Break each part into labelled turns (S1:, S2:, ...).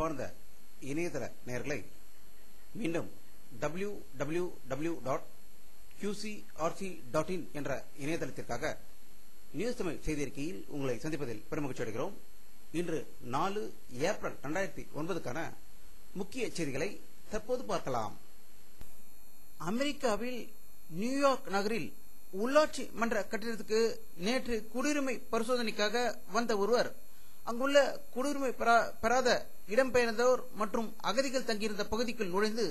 S1: அன்பார்ந்த இணையதள நேயர்களை மீண்டும் www.qcrc.in என்ற இணையதளத்திற்காக நியூஸ் தமிழ் செய்தியறிக்கையில் உங்களை சந்திப்பதில் பெருமகிழ்ச்சி அடைகிறோம். இன்று 4 ஏப்ரல் 2009க்கான முக்கிய செய்திகளை தற்போது பார்க்கலாம். அமெரிக்காவில் நியூயார்க் நகரில் உள்ளாட்சி மன்ற கட்டிடத்துக்கு நேற்று குடியுரிமை பரிசோதனைக்காக வந்த ஒருவர் அங்குள்ள குடியுரிமை பெறாத இடம்பெயர்ந்தோர் மற்றும் அகதிகள் தங்கியிருந்த பகுதிக்குள் நுழைந்து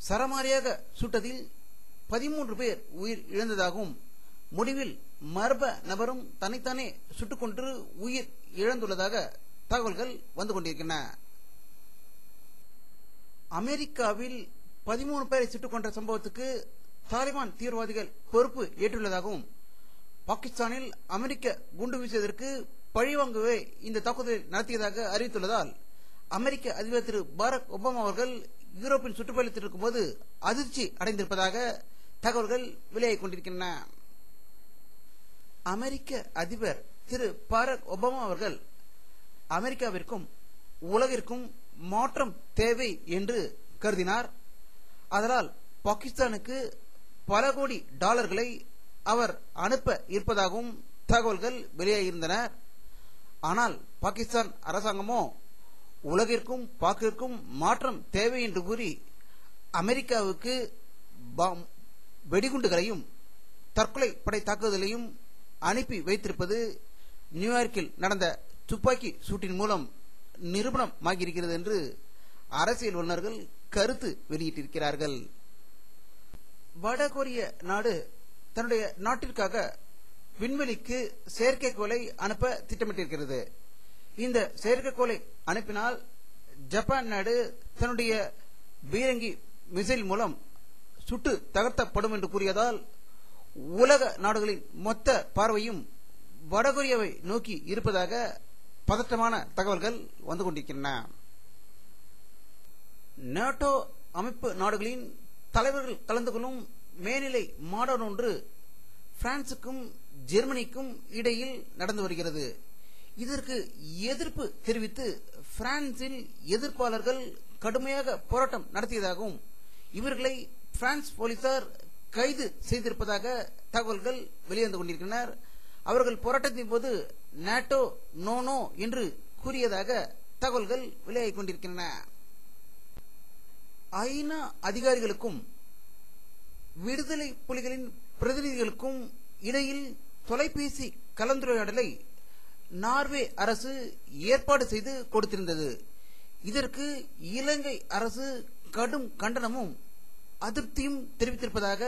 S1: சரமாரியாக சுட்டதில் 13 பேர் உயிர் இழந்ததாகவும் முடிவில் மர்ம நபரும் தன்னைத்தானே சுட்டுக்கொண்டு உயிர் இழந்துள்ளதாக தகவல்கள் வந்து கொண்டிருக்கின்றன. அமெரிக்காவில் 13 பேரை சுட்டுக் கொன்ற சம்பவத்துக்கு தாலிபான் தீவிரவாதிகள் பொறுப்பு ஏற்றுள்ளதாகவும் பாகிஸ்தானில் அமெரிக்க குண்டு வீசியதற்கு பழிவாங்கவே இந்த தாக்குதலை நடத்தியதாக அறிவித்துள்ளதால் அமெரிக்க அதிபர் திரு பாரக் ஒபாமா அவர்கள் யூரோப்பில் சுற்றுப்பயணத்தில் இருக்கும்போது அதிர்ச்சி அடைந்திருப்பதாக தகவல்கள் வெளியாகிக் கொண்டிருக்கின்றன. அமெரிக்க அதிபர் திரு பாரக் ஒபாமா அவர்கள் அமெரிக்காவிற்கும் உலகிற்கும் மாற்றம் தேவை என்று கருதினார். அதனால் பாகிஸ்தானுக்கு பல கோடி டாலர்களை அவர் அனுப்ப இருப்பதாகவும் தகவல்கள் வெளியாகியிருந்தன. ஆனால் பாகிஸ்தான் அரசாங்கமோ உலகிற்கும் பாக்கிற்கும் மாற்றம் தேவை என்று கூறி அமெரிக்காவுக்கு வெடிகுண்டுகளையும் தற்கொலை படை தாக்குதலையும் அனுப்பி வைத்திருப்பது நியூயார்க்கில் நடந்த துப்பாக்கி சூட்டின் மூலம் நிரூபணமாகியிருக்கிறது என்று அரசியல் வல்லுநர்கள் கருத்து வெளியிட்டிருக்கிறார்கள். வடகொரிய நாடு தன்னுடைய நாட்டிற்காக விண்வெளிக்கு செயற்கைக்கோளை அனுப்ப திட்டமிட்டிருக்கிறது. இந்த செயற்கைக்கோளை அனுப்பினால் ஜப்பான் நாடு தன்னுடைய பீரங்கி மிசைல் மூலம் சுட்டு தகர்த்தப்படும் என்று கூறியதால் உலக நாடுகளின் மொத்த பார்வையும் வடகொரியாவை நோக்கி இருப்பதாக பதற்றமான தகவல்கள் வந்து கொண்டிருக்கின்றன. நேட்டோ அமைப்பு நாடுகளின் தலைவர்கள் கலந்து கொள்ளும் மேல்நிலை மாநாடு ஒன்று பிரான்சுக்கும் ஜெர்மனிக்கும் இடையில் நடந்து வருகிறது. இதற்கு எதிர்ப்பு தெரிவித்து பிரான்சில் எதிர்ப்பாளர்கள் கடுமையாக போராட்டம் நடத்தியதாகவும் இவர்களை பிரான்ஸ் போலீசார் கைது செய்திருப்பதாக தகவல்கள் வெளிவந்து கொண்டிருக்கின்றனர். அவர்கள் போராட்டத்தின் போது நேட்டோ நோ என்று கூறியதாக தகவல்கள் வெளியாகிக் கொண்டிருக்கின்றன. ஐநா அதிகாரிகளுக்கும் விடுதலை புலிகளின் பிரதிநிதிகளுக்கும் இடையில் தொலைபேசி கலந்துரையாடலை நார்வே அரசு ஏற்பாடு செய்து கொடுத்திருந்தது. இதற்கு இலங்கை அரசு கடும் கண்டனமும் அதிருப்தியும் தெரிவித்திருப்பதாக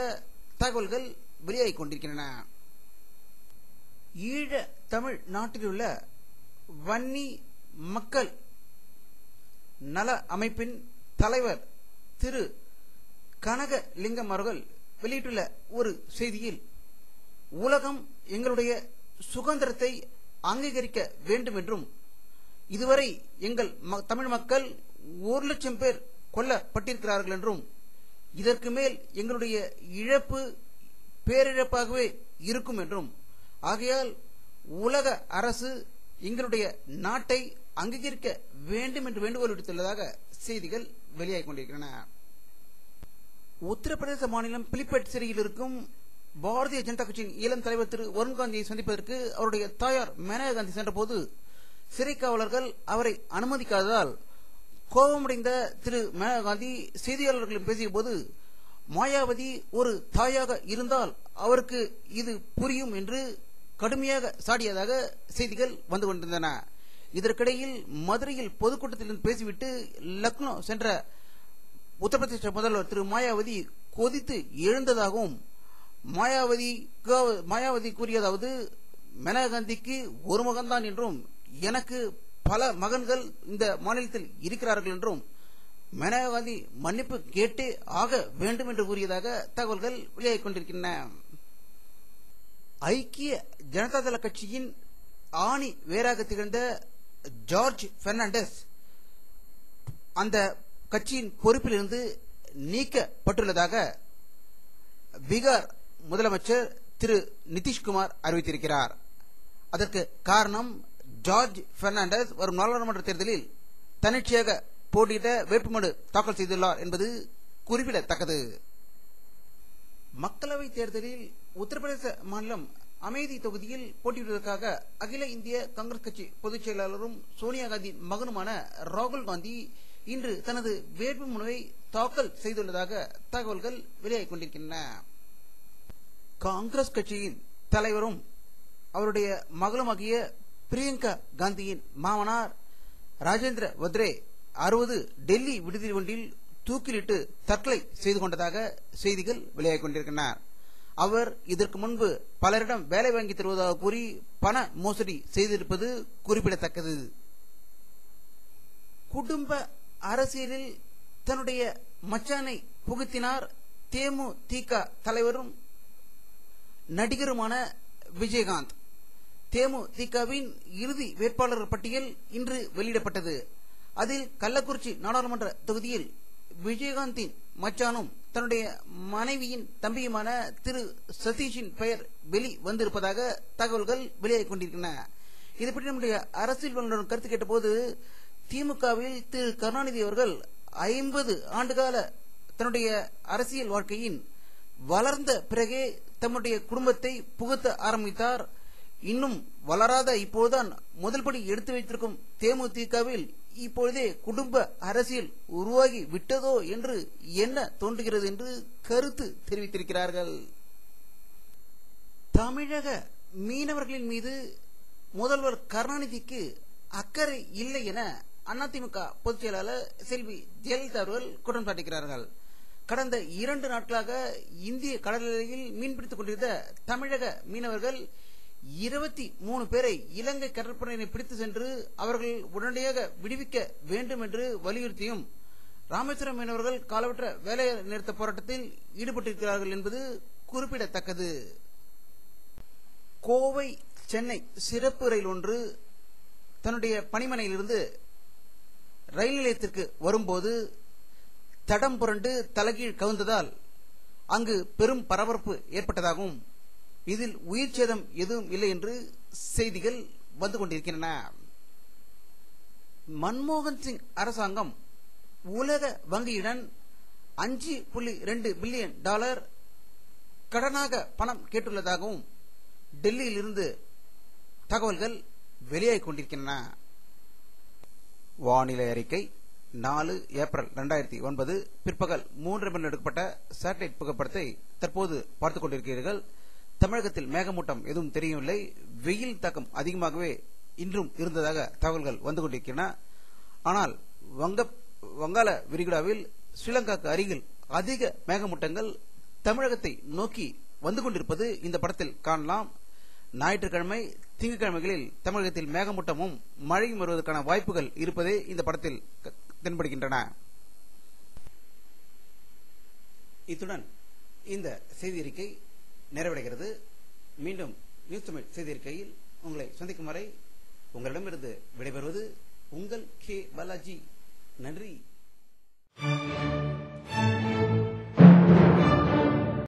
S1: தகவல்கள் வெளியாகிக் கொண்டிருக்கின்றன. ஈழ தமிழ் நாட்டிலுள்ள வன்னி மக்கள் நல அமைப்பின் தலைவர் திரு கனகலிங்கம் அவர்கள் வெளியிட்டுள்ள ஒரு செய்தியில், உலகம் எங்களுடைய சுதந்திரத்தை அங்கீகரிக்க வேண்டும் என்றும் இதுவரை எங்கள் தமிழ் மக்கள் 1 லட்சம் பேர் கொல்லப்பட்டிருக்கிறார்கள் என்றும் இதற்கு மேல் எங்களுடைய இழப்பு பேரிழப்பாகவே இருக்கும் என்றும் ஆகையால் உலக அரசு எங்களுடைய நாட்டை அங்கீகரிக்க வேண்டும் என்று வேண்டுகோள் விடுத்துள்ளதாக செய்திகள் வெளியாகிக் கொண்டிருக்கின்றன. உத்தரப்பிரதேச மாநிலம் பிலிப்பட் சிறையில் இருக்கும் பாரதிய ஜனதா கட்சியின் இளம் தலைவர் திரு வருண் காந்தியை சந்திப்பதற்கு அவருடைய தாயார் மேனகா காந்தி சென்றபோது சிறை காவலர்கள் அவரை அனுமதிக்காததால் கோபமடைந்த திரு மேனகா காந்தி செய்தியாளர்களிடம் பேசிய போது, மாயாவதி ஒரு தாயாக இருந்தால் அவருக்கு இது புரியும் என்று கடுமையாக சாடியதாக செய்திகள் வந்து கொண்டிருந்தன. இதற்கிடையில் மதுரையில் பொதுக்கூட்டத்தில் பேசிவிட்டு லக்னோ சென்ற உத்தரப்பிரதேச முதல்வர் திரு மாயாவதி கொதித்து எழுந்ததாகவும் மாயாவதி கூறியதாவது, மேனகா காந்திக்கு ஒரு மகன்தான் என்றும் எனக்கு பல மகன்கள் இந்த மாநிலத்தில் இருக்கிறார்கள் என்றும் மேனகா காந்தி மன்னிப்பு கேட்டே ஆக வேண்டும் என்று கூறியதாக தகவல்கள் வெளியாகிக் கொண்டிருக்கின்றன. ஐக்கிய ஜனதா தள கட்சியின் ஆணி வேராக திகழ்ந்த ஜார்ஜ் பெர்னாண்டஸ் அந்த கட்சியின் பொறுப்பிலிருந்து நீக்கப்பட்டுள்ளதாக பீகார் முதலமைச்சர் திரு நிதிஷ்குமார் அறிவித்திருக்கிறார். அதற்கு காரணம், ஜார்ஜ் பெர்னாண்டஸ் வரும் நாடாளுமன்ற தேர்தலில் தன்னிச்சையாக போட்டியிட வேட்புமனு தாக்கல் செய்துள்ளார் என்பது குறிப்பிடத்தக்கது. மக்களவைத் தேர்தலில் உத்தரப்பிரதேச மாநிலம் அமேதி தொகுதியில் போட்டியிடுவதற்காக அகில இந்திய காங்கிரஸ் கட்சி பொதுச் செயலாளரும் சோனியா காந்தி மகனுமான ராகுல் காந்தி இன்று தனது வேட்புமனுவை தாக்கல் செய்துள்ளதாக தகவல்கள் வெளியாகிக் கொண்டிருக்கின்றன. காங்கிரஸ் கட்சியின் தலைவரும் அவருடைய மகளுமாகிய பிரியங்கா காந்தியின் மாமனார் ராஜேந்திர வத்ரே 60 டெல்லி விடுதி ஒன்றில் தூக்கிலிட்டு தற்கொலை செய்து கொண்டதாக செய்திகள் வெளியாகிக் கொண்டிருக்கின்றன. அவர் இதற்கு முன்பு பலரிடம் வேலை வாங்கி தருவதாக கூறி பண மோசடி செய்திருப்பது குறிப்பிடத்தக்கது. குடும்ப அரசியலில் தன்னுடைய மச்சானை புகுத்தினார் தேமுதிக தலைவரும் நடிகருமான விஜயகாந்த். தேமுதிகவின் இறுதி வேட்பாளர் பட்டியல் இன்று வெளியிடப்பட்டது. அதில் கள்ளக்குறிச்சி நாடாளுமன்ற தொகுதியில் விஜயகாந்தின் மச்சானும் தன்னுடைய மனைவியின் தம்பியுமான திரு சதீஷின் பெயர் வெளி வந்திருப்பதாக தகவல்கள் வெளியாகிக் கொண்டிருக்கின்றன. இதை பற்றி நம்முடைய அரசியல் வல்லுநர் கருத்து கேட்டபோது, திமுகவில் திரு கருணாநிதி அவர்கள் 50 ஆண்டுகால தன்னுடைய அரசியல் வாழ்க்கையின் வளர்ந்த பிறகே தம்முடைய குடும்பத்தை புகுத்த ஆரம்பித்தார். இன்னும் வளராத இப்போதுதான் முதல் படி எடுத்து வைத்திருக்கும் தேமுதிகவில் இப்பொழுதே குடும்ப அரசியல் உருவாகி விட்டதோ என்று என்ன தோன்றுகிறது என்று கருத்து தெரிவித்திருக்கிறார்கள். தமிழக மீனவர்களின் மீது முதல்வர் கருணாநிதிக்கு அக்கறை இல்லை என அதிமுக பொதுச் செயலாளர் செல்வி ஜெயலலிதா அவர்கள் குற்றம் சாட்டுகிறார்கள். கடந்த 2 நாட்களாக இந்திய கடல் எல்லையில் மீன்பிடித்துக் கொண்டிருந்த தமிழக மீனவர்கள் 23 பேரை இலங்கை கடற்படையினர் பிடித்து சென்று அவர்கள் உடனடியாக விடுவிக்க வேண்டும் என்று வலியுறுத்தியும் ராமேஸ்வரம் மீனவர்கள் காலவற்ற வேலை நிறுத்த போராட்டத்தில் ஈடுபட்டிருக்கிறார்கள் என்பது குறிப்பிடத்தக்கது. கோவை சென்னை சிறப்பு ரயில் ஒன்று தன்னுடைய பணிமனையிலிருந்து ரயில் நிலையத்திற்கு வரும்போது தடம் புரண்டு தலைகீழ் கவுந்ததால் அங்கு பெரும் பரபரப்பு ஏற்பட்டதாகவும் இதில் உயிர் சேதம் எதுவும் இல்லை என்று செய்திகள் வந்து கொண்டிருக்கின்றன. மன்மோகன் சிங் அரசாங்கம் உலக வங்கியுடன் $5.2 பில்லியன் கடனாக பணம் கேட்டுள்ளதாகவும் டெல்லியில் இருந்து தகவல்கள் வெளியாகிக் கொண்டிருக்கின்றன. வானிலை அறிக்கை 4 ஏப்ரல் 2009 பிற்பகல் 3 மணி எடுக்கப்பட்ட சேட்டலைட் புகைப்படத்தை தற்போது பார்த்துக் கொண்டிருக்கிறீர்கள். தமிழகத்தில் மேகமூட்டம் எதுவும் தெரியவில்லை. வெயில் தாக்கம் அதிகமாகவே இன்றும் இருந்ததாக தகவல்கள் வந்து கொண்டிருக்கின்றன. ஆனால் வங்காள விரிகுடாவில் ஸ்ரீலங்காக்கு அருகில் அதிக மேகமூட்டங்கள் தமிழகத்தை நோக்கி வந்து கொண்டிருப்பது இந்த படத்தில் காணலாம். ஞாயிற்றுக்கிழமை திங்கட்கிழமைகளில் தமிழகத்தில் மேகமூட்டமும் மழையும் வருவதற்கான வாய்ப்புகள் இருப்பதே இந்த படத்தில் தென்படுகின்றன. இத்துடன் இந்த செய்தி அறிக்கை நிறைவடைகிறது. மீண்டும் நியூஸ் தமிழ் செய்தி அறிக்கையில் உங்களை சந்திக்கும் வரை உங்களிடமிருந்து விடைபெறுவது உங்கள் கே பாலாஜி. நன்றி.